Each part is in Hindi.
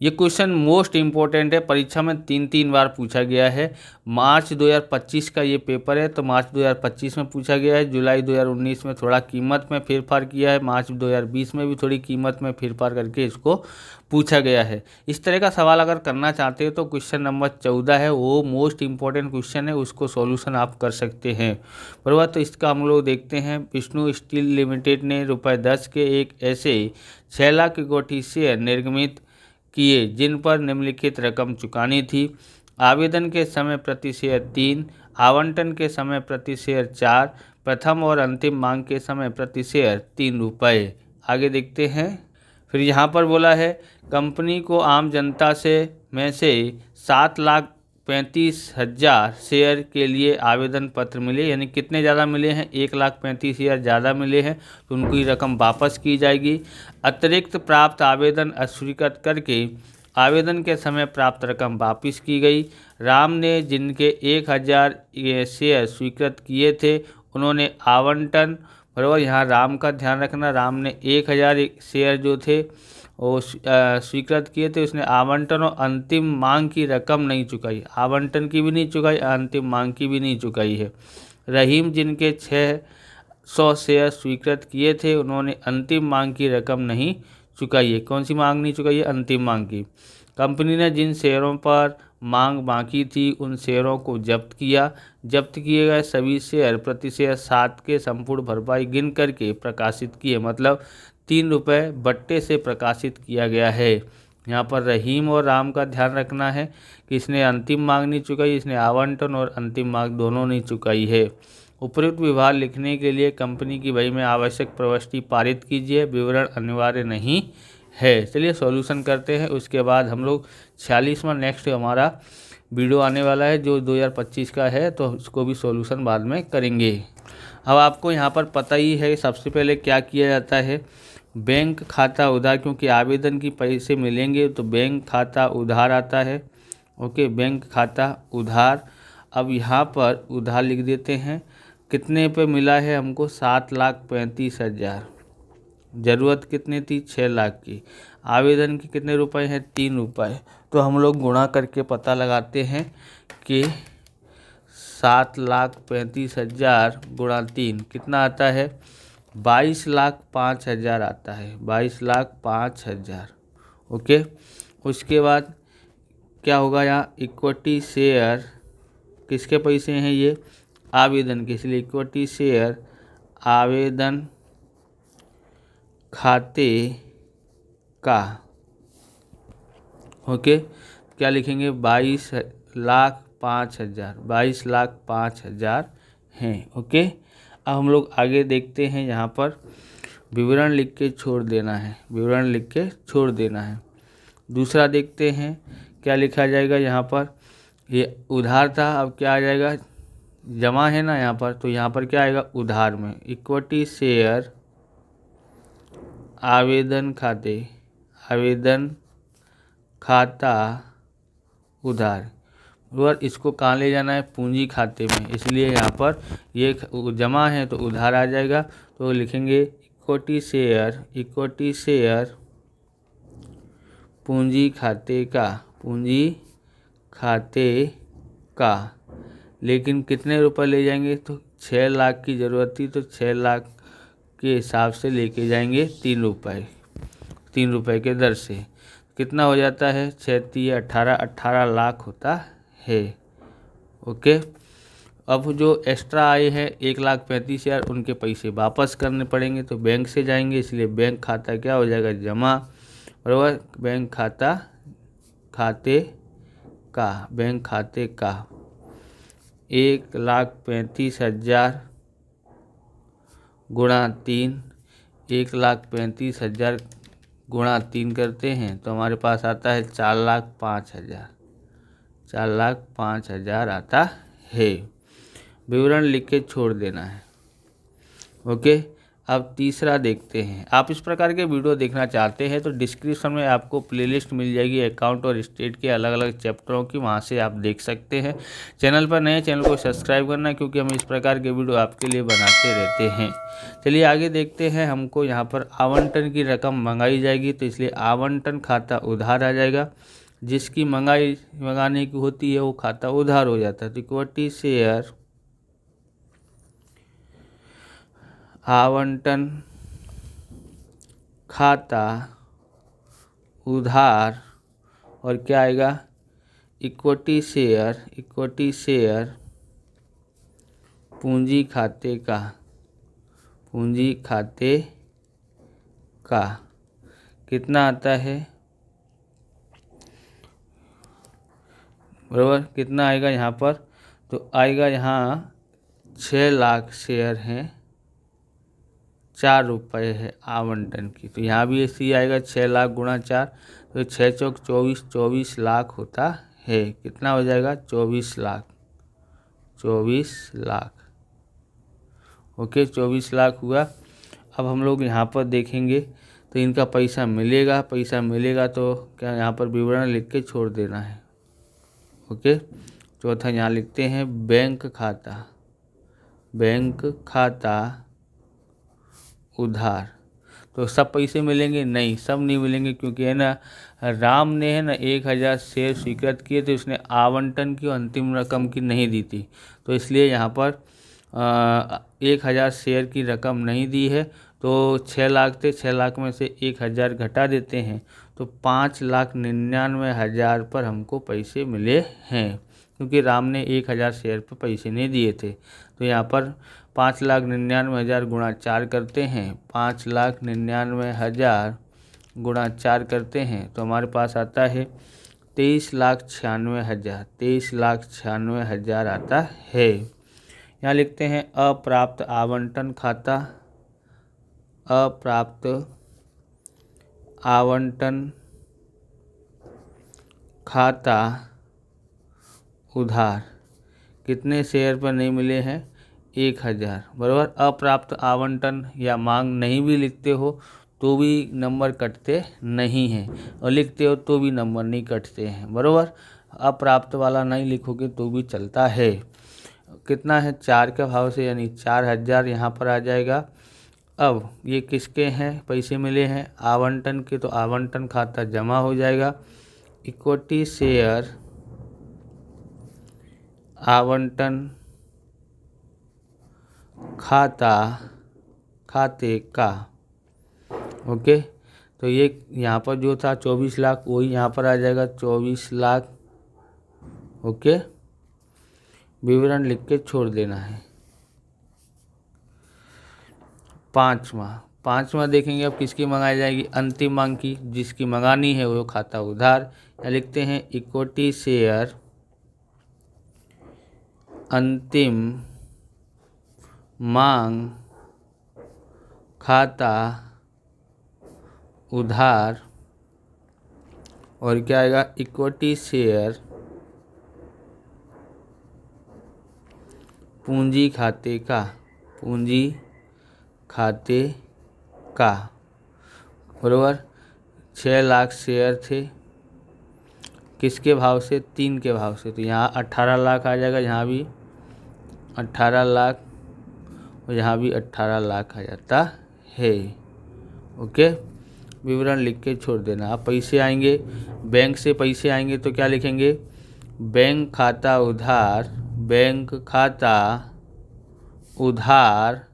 ये क्वेश्चन मोस्ट इम्पोर्टेंट है, परीक्षा में 3 बार पूछा गया है। मार्च 2025 का ये पेपर है, तो मार्च 2025 में पूछा गया है। जुलाई 2019 में थोड़ा कीमत में फेरफार किया है, मार्च 2020 में भी थोड़ी कीमत में फेरफार करके इसको पूछा गया है। इस तरह का सवाल अगर करना चाहते हो तो क्वेश्चन नंबर 14 है, वो मोस्ट इम्पोर्टेंट क्वेश्चन है, उसको सॉल्यूशन आप कर सकते हैं। बराबर, तो इसका हम लोग देखते हैं। विष्णु स्टील लिमिटेड ने ₹10 के एक ऐसे 6 लाख इक्विटी शेयर निर्गमित किए जिन पर निम्नलिखित रकम चुकानी थी। आवेदन के समय प्रति शेयर 3, आवंटन के समय प्रति शेयर 4, प्रथम और अंतिम मांग के समय प्रति शेयर ₹3। आगे देखते हैं। फिर यहाँ पर बोला है कंपनी को आम जनता में से 7,35,000 शेयर के लिए आवेदन पत्र मिले, यानी कितने ज़्यादा मिले हैं, 1,35,000 ज़्यादा मिले हैं, तो उनकी रकम वापस की जाएगी। अतिरिक्त प्राप्त आवेदन अस्वीकृत करके आवेदन के समय प्राप्त रकम वापस की गई। राम ने जिनके 1,000 शेयर स्वीकृत किए थे उन्होंने आवंटन, बराबर, यहाँ राम का ध्यान रखना, राम ने 1,000 शेयर जो थे वो स्वीकृत किए थे, उसने आवंटन और अंतिम मांग की रकम नहीं चुकाई, आवंटन की भी नहीं चुकाई, अंतिम मांग की भी नहीं चुकाई है। रहीम जिनके 600 शेयर स्वीकृत किए थे उन्होंने अंतिम मांग की रकम नहीं चुकाई है। कौन सी मांग नहीं चुकाई है? अंतिम मांग की। कंपनी ने जिन शेयरों पर मांग बाकी थी उन शेयरों को जब्त किया। जब्त किए गए सभी शेयर प्रति शेयर 7 के संपूर्ण भरपाई गिन करके प्रकाशित किए, मतलब ₹3 बट्टे से प्रकाशित किया गया है। यहाँ पर रहीम और राम का ध्यान रखना है कि इसने अंतिम मांग नहीं चुकाई, इसने आवंटन और अंतिम मांग दोनों नहीं चुकाई है। उपयुक्त विभाग लिखने के लिए कंपनी की बही में आवश्यक प्रविष्टि पारित कीजिए, विवरण अनिवार्य नहीं है। चलिए सॉल्यूशन करते हैं, उसके बाद हम लोग 46वां नेक्स्ट हमारा वीडियो आने वाला है जो 2025 का है, तो उसको भी सॉल्यूशन बाद में करेंगे। अब आपको यहाँ पर पता ही है सबसे पहले क्या किया जाता है। बैंक खाता उधार, क्योंकि आवेदन की पैसे मिलेंगे तो बैंक खाता उधार आता है। ओके, बैंक खाता उधार। अब यहाँ पर उधार लिख देते हैं। कितने पे मिला है हमको? 7,35,000। ज़रूरत कितनी थी? 6 लाख की। आवेदन के कितने रुपए हैं? ₹3। तो हम लोग गुणा करके पता लगाते हैं कि 7,35,000 गुणा 3 कितना आता है? 22,05,000 आता है, 22,05,000। ओके, उसके बाद क्या होगा? यहाँ इक्विटी शेयर किसके पैसे हैं? ये आवेदन के, इसलिए इक्विटी शेयर आवेदन खाते का। ओके, क्या लिखेंगे? 22,05,000, 22,05,000 हैं। ओके, अब हम लोग आगे देखते हैं। यहाँ पर विवरण लिख के छोड़ देना है, विवरण लिख के छोड़ देना है। दूसरा देखते हैं क्या लिखा जाएगा। यहाँ पर ये उधार था, अब क्या आ जाएगा? जमा है ना यहाँ पर, तो यहाँ पर क्या आएगा? उधार में इक्विटी शेयर आवेदन खाते, आवेदन खाता उधार। और इसको कहाँ ले जाना है? पूंजी खाते में, इसलिए यहाँ पर ये जमा है तो उधार आ जाएगा। तो लिखेंगे इक्विटी शेयर, इक्विटी शेयर पूंजी खाते का, पूंजी खाते का। लेकिन कितने रुपए ले जाएंगे? तो 6 लाख की ज़रूरत थी, तो 6 लाख के हिसाब से लेके जाएंगे ₹3, ₹3 के दर से। कितना हो जाता है? 6 18, 18 लाख होता है। ओके, अब जो एक्स्ट्रा आए हैं 1,35,000, उनके पैसे वापस करने पड़ेंगे, तो बैंक से जाएंगे, इसलिए बैंक खाता क्या हो जाएगा? जमा। बराबर, बैंक खाता खाते का, बैंक खाते का 1,35,000 गुणा 3, 1,35,000 गुणा 3 करते हैं तो हमारे पास आता है 4,05,000, 4,05,000 आता है। विवरण लिख के छोड़ देना है। ओके, अब तीसरा देखते हैं। आप इस प्रकार के वीडियो देखना चाहते हैं तो डिस्क्रिप्शन में आपको प्लेलिस्ट मिल जाएगी अकाउंट और स्टेट के अलग अलग चैप्टरों की, वहां से आप देख सकते हैं। चैनल पर नए, चैनल को सब्सक्राइब करना, क्योंकि हम इस प्रकार के वीडियो आपके लिए बनाते रहते हैं। चलिए आगे देखते हैं। हमको यहाँ पर आवंटन की रकम मंगाई जाएगी, तो इसलिए आवंटन खाता उधार आ जाएगा। जिसकी मंगाने की होती है वो खाता उधार हो जाता है। तो इक्विटी शेयर आवंटन खाता उधार, और क्या आएगा, इक्विटी शेयर पूंजी खाते का कितना आता है, बराबर कितना आएगा यहाँ पर, तो आएगा यहाँ 6 लाख शेयर हैं, 4 रुपये है आवंटन की। तो यहाँ भी ऐसे ही आएगा 6 लाख गुणा 4, तो 6 चौक 24, 24 लाख होता है। कितना हो जाएगा, 24 लाख। ओके, 24 लाख हुआ। अब हम लोग यहाँ पर देखेंगे तो इनका पैसा मिलेगा तो क्या यहाँ पर विवरण लिख के छोड़ देना है। ओके, चौथा यहाँ लिखते हैं बैंक खाता उधार। तो सब पैसे मिलेंगे? नहीं, सब नहीं मिलेंगे, क्योंकि है ना, राम ने है ना 1000 शेयर स्वीकृत किए थे, उसने आवंटन की अंतिम रकम की नहीं दी थी, तो इसलिए यहाँ पर 1000 शेयर की रकम नहीं दी है। तो 6 लाख थे, 6 लाख में से 1000 घटा देते हैं, तो 5,99,000 पर हमको पैसे मिले हैं, क्योंकि राम ने 1000 शेयर पर पैसे नहीं दिए थे। तो यहाँ पर 5,99,000 गुणा 4 करते हैं, 5,99,000 गुणा 4 करते हैं, तो हमारे पास आता है 23,96,000 आता है। यहाँ लिखते हैं अप्राप्त आवंटन खाता उधार। कितने शेयर पर नहीं मिले हैं, 1000, बराबर। अप्राप्त आवंटन या मांग नहीं भी लिखते हो तो भी नंबर कटते नहीं हैं, और लिखते हो तो भी नंबर नहीं कटते हैं, बराबर। अप्राप्त वाला नहीं लिखोगे तो भी चलता है। कितना है, 4 के भाव से, यानी 4000 यहाँ पर आ जाएगा। अब ये किसके हैं, पैसे मिले हैं आवंटन के, तो आवंटन खाता जमा हो जाएगा। इक्विटी शेयर आवंटन खाते का। ओके, तो ये यहाँ पर जो था 24 लाख, वही यहाँ पर आ जाएगा 24 लाख। ओके, विवरण लिख के छोड़ देना है। पांचवा देखेंगे अब किसकी मंगाई जाएगी, अंतिम मांग की। जिसकी मंगानी है वो खाता उधार। या लिखते हैं इक्विटी शेयर अंतिम मांग खाता उधार, और क्या आएगा, इक्विटी शेयर पूंजी खाते का, बराबर। 6 लाख शेयर थे, किसके भाव से, 3 के भाव से, तो यहाँ 18 लाख आ जाएगा, यहाँ भी 18 लाख, और यहाँ भी 18 लाख आ जाता है। ओके, विवरण लिख के छोड़ देना। अब पैसे आएंगे, बैंक से पैसे आएंगे तो क्या लिखेंगे, बैंक खाता उधार।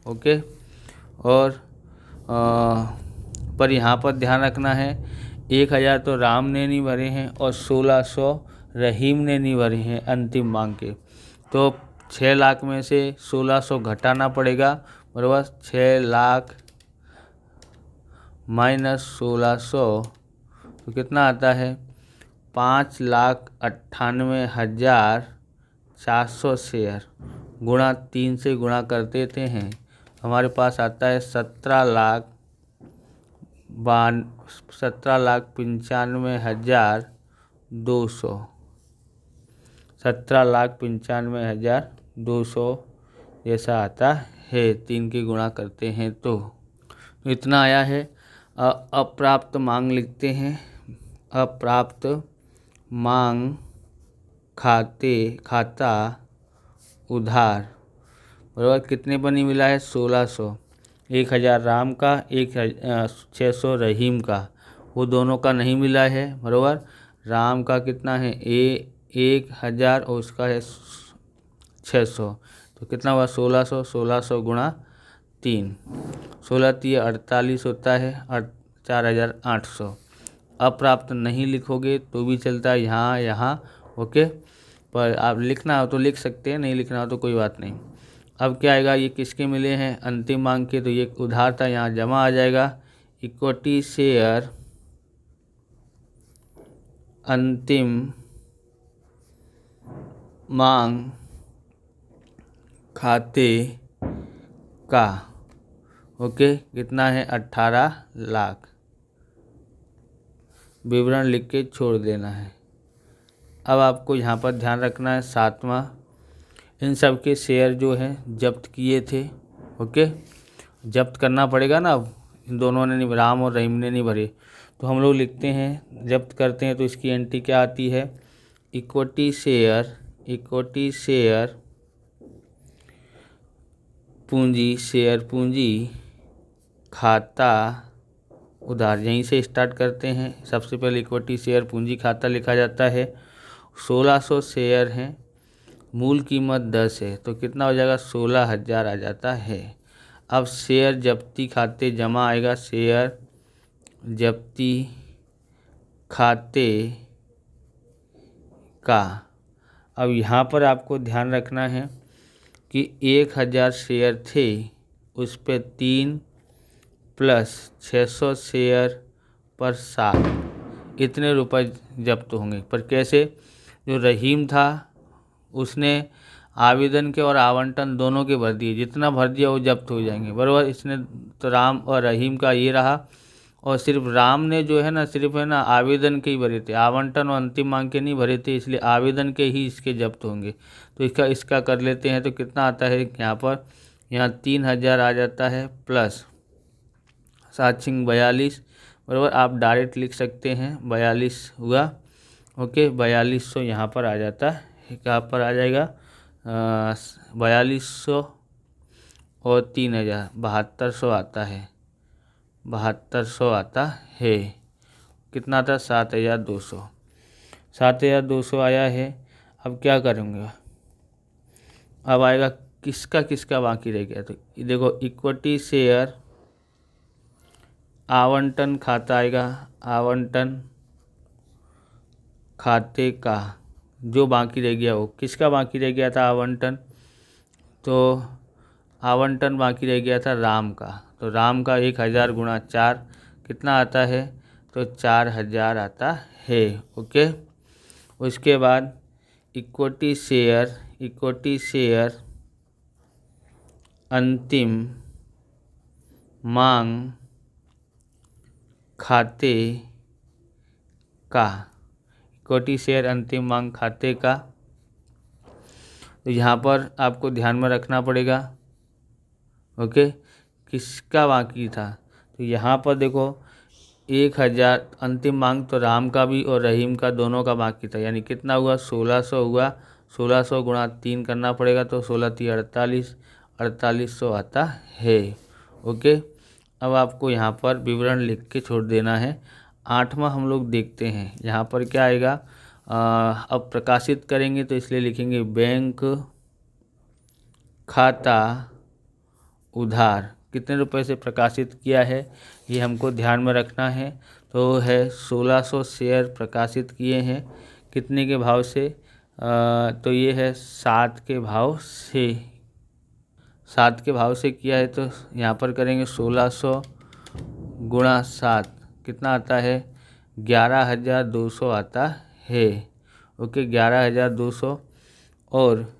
ओके, और पर यहाँ पर ध्यान रखना है, 1000 तो राम ने नहीं भरे हैं और 1600 रहीम ने नहीं भरे हैं अंतिम मांग के, तो 6 लाख में से 1600 घटाना पड़ेगा, बराबर। 6 लाख माइनस 1600, तो कितना आता है, 5,98,400 शेयर गुणा 3 से गुणा कर देते हैं, हमारे पास आता है 17,95,200 17,95,200 जैसा आता है, 3 के गुणा करते हैं तो इतना आया है। अप्राप्त मांग लिखते हैं। अप्राप्त मांग खाता उधार बराबर कितने पर नहीं मिला है? 1600। 1000 राम का, 600 रहीम का, वो दोनों का नहीं मिला है बराबर। राम का कितना है? 1000 और उसका है 600, तो कितना हुआ? 1600। 1600 गुणा 3, 16 3 48 होता है, 4800। अप्राप्त नहीं लिखोगे तो भी चलता है, यहाँ ओके, पर आप लिखना हो तो लिख सकते हैं, नहीं लिखना हो तो कोई बात नहीं। अब क्या आएगा? ये किसके मिले हैं? अंतिम मांग के, तो ये उधार था, यहाँ जमा आ जाएगा। इक्विटी शेयर अंतिम मांग खाते का, ओके, कितना है? 18 लाख। विवरण लिख के छोड़ देना है। अब आपको यहाँ पर ध्यान रखना है 7वां, इन सब के शेयर जो हैं जब्त किए थे, ओके, जब्त करना पड़ेगा ना। अब इन दोनों ने नहीं, राम और रहीम ने नहीं भरे, तो हम लोग लिखते हैं, जब्त करते हैं तो इसकी एंट्री क्या आती है? इक्विटी शेयर पूंजी खाता उधार। यहीं से स्टार्ट करते हैं। सबसे पहले इक्विटी शेयर पूंजी खाता लिखा जाता है। 1600 शेयर हैं, मूल कीमत 10 है, तो कितना हो जाएगा? 16000 आ जाता है। अब शेयर जब्ती खाते जमा आएगा, शेयर जब्ती खाते का। अब यहाँ पर आपको ध्यान रखना है कि 1000 शेयर थे, उस पर 3 प्लस 600 शेयर पर 7, इतने रुपए जब्त होंगे। पर कैसे? जो रहीम था उसने आवेदन के और आवंटन दोनों के भर दिए, जितना भर दिया वो जब्त हो जाएंगे बराबर। इसने तो राम और रहीम का ये रहा, और सिर्फ राम ने जो है ना, सिर्फ है ना आवेदन के ही भरे थे, आवंटन और अंतिम मांग के नहीं भरे थे, इसलिए आवेदन के ही इसके जब्त होंगे। तो इसका कर लेते हैं, तो कितना आता है यहाँ पर? यहाँ 3000 आ जाता है, प्लस 7 6 42 बराबर। आप डायरेक्ट लिख सकते हैं, 42 हुआ, ओके। 4200 यहाँ पर आ जाता है, कहाँ पर आ जाएगा? 4200 और 3000, 7200 आता है, 7200 आता है। कितना था? 7200। 7200 आया है। अब क्या करूँगा? अब आएगा किसका बाकी रह गया, तो देखो इक्विटी शेयर आवंटन खाता आएगा, आवंटन खाते का जो बाकी रह गया, वो किसका बाकी रह गया था? आवंटन, तो आवंटन बाकी रह गया था राम का, तो राम का 1000 गुणा 4 कितना आता है? तो 4000 आता है, ओके। उसके बाद इक्विटी शेयर अंतिम मांग खाते का, इक्विटी शेयर अंतिम मांग खाते का, तो यहाँ पर आपको ध्यान में रखना पड़ेगा, ओके, किसका बाकी था? तो यहाँ पर देखो 1000 अंतिम मांग तो राम का भी और रहीम का दोनों का बाकी था, यानी कितना हुआ? 1600 हुआ। 1600 गुणा 3 करना पड़ेगा, तो 16 3 48, 4800 आता है, ओके। अब आपको यहाँ पर विवरण लिख के छोड़ देना है। 8वां हम लोग देखते हैं, यहाँ पर क्या आएगा? अब प्रकाशित करेंगे तो इसलिए लिखेंगे बैंक खाता उधार, कितने रुपए से प्रकाशित किया है ये हमको ध्यान में रखना है। तो है 1600 शेयर प्रकाशित किए हैं, कितने के भाव से? तो ये है 7 के भाव से, 7 के भाव से किया है, तो यहाँ पर करेंगे 1600 गुणा 7, कितना आता है? 11200 आता है, ओके। 11200, और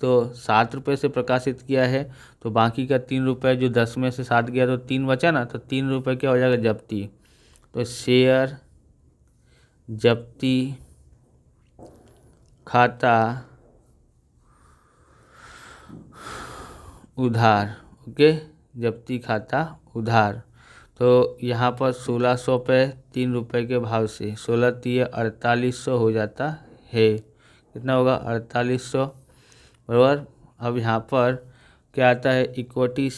तो 7 रुपये से प्रकाशित किया है, तो बाकी का 3 रुपये जो 10 में से 7 गया तो 3 बचा ना, तो 3 रुपये क्या हो जाएगा? जब्ती। तो शेयर जब्ती खाता उधार, ओके, जब्ती खाता उधार। तो यहाँ पर 1600 पे 3 रुपये के भाव से 16 तिये 4800 हो जाता है। कितना होगा? 4800, बराबर। अब यहाँ पर क्या आता है? इक्विटी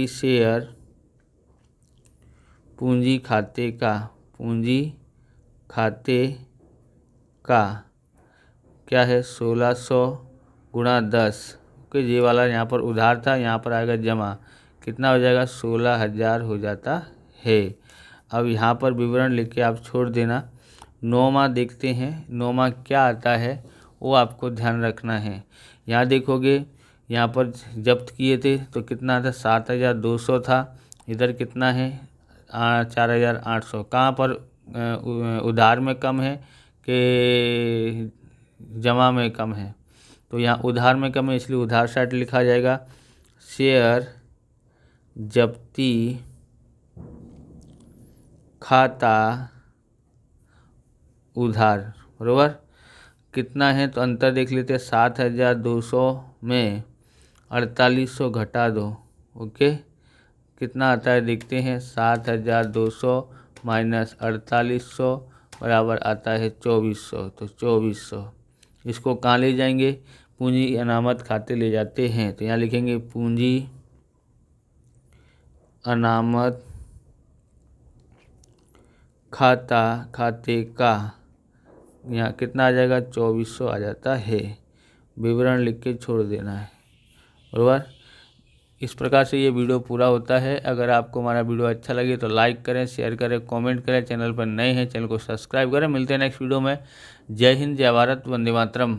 शेयर पूंजी खाते का क्या है? 1600 गुणा 10। ओके, ये वाला यहाँ पर उधार था, यहाँ पर आएगा जमा। कितना हो जाएगा? 16,000 हो जाता है। अब यहाँ पर विवरण लिख के आप छोड़ देना। 9वां देखते हैं, 9वां क्या आता है वो आपको ध्यान रखना है। यहाँ देखोगे, यहाँ पर जब्त किए थे तो कितना था? 7,200 था। इधर कितना है? 4,800। कहाँ पर उधार में कम है कि जमा में कम है? तो यहाँ उधार में कम है, इसलिए उधार साइड लिखा जाएगा। शेयर जब्ती खाता उधार, बराबर। कितना है? तो अंतर देख लेते हैं। 7,200 में 4800 घटा दो। ओके, कितना आता है देखते हैं। 7,200 माइनस 4800 बराबर आता है 2400। तो 2400 इसको कहाँ ले जाएंगे? पूंजी अनामत खाते ले जाते हैं। तो यहाँ लिखेंगे पूंजी अनामत खाते का, यहाँ कितना आ जाएगा? 2400 आ जाता है। विवरण लिख के छोड़ देना है, बराबर। इस प्रकार से ये वीडियो पूरा होता है। अगर आपको हमारा वीडियो अच्छा लगे तो लाइक करें, शेयर करें, कमेंट करें। चैनल पर नए हैं, चैनल को सब्सक्राइब करें। मिलते हैं नेक्स्ट वीडियो में। जय हिंद, जय भारत, वंदे मातरम।